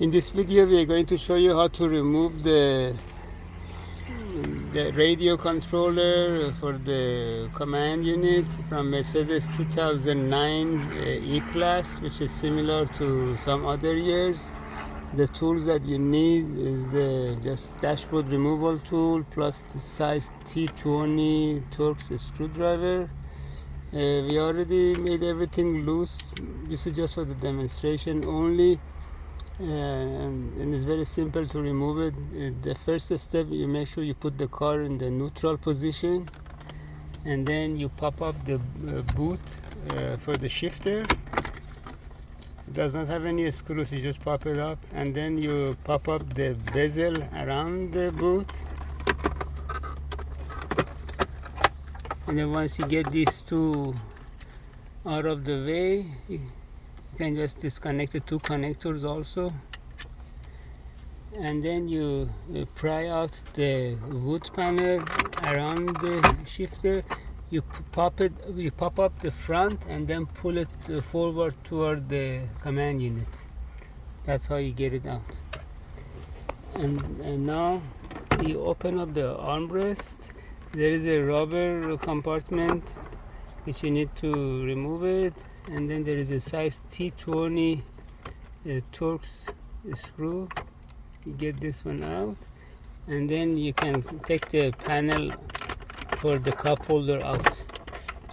In this video we are going to show you how to remove the radio controller for the command unit from Mercedes 2009 E-Class, which is similar to some other years. The tools that you need is the just dashboard removal tool plus the size T20 Torx screwdriver. We already made everything loose. This is just for the demonstration only. And it's very simple to remove it. The first step, you make sure you put the car in the neutral position, and then you pop up the boot for the shifter. It does not have any screws, you just pop it up, and then you pop up the bezel around the boot. And then once you get these two out of the way, you can just disconnect the two connectors also, and then you pry out the wood panel around the shifter. You pop up the front and then pull it forward toward the command unit. That's how you get it out. And now you open up the armrest. There is a rubber compartment which you need to remove it, and then there is a size T20 Torx screw. You get this one out, and then you can take the panel for the cup holder out.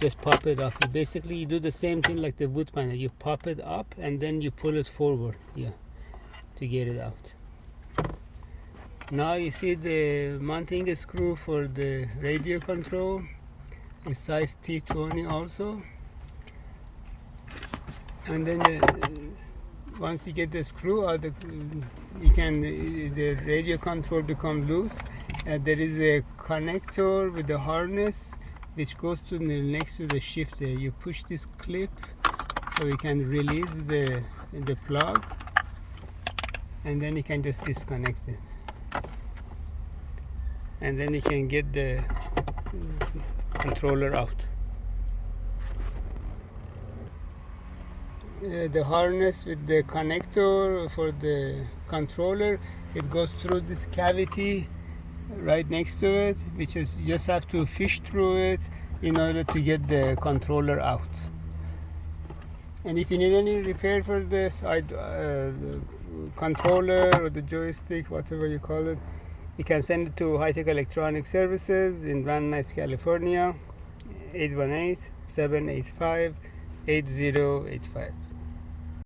Just pop it off. Basically you do the same thing like the wood panel. You pop it up and then you pull it forward to get it out. Now you see the mounting screw for the radio control is size T20 also. And then once you get the screw out, the radio control become loose. There is a connector with the harness which goes to next to the shifter. You push this clip so you can release the plug, and then you can just disconnect it, and then you can get the controller out. The harness with the connector for the controller, it goes through this cavity right next to it, which is you just have to fish through it in order to get the controller out. And if you need any repair for this the controller or the joystick, whatever you call it, you can send it to High Tech Electronic Services in Van Nuys, California, 818-785-8085.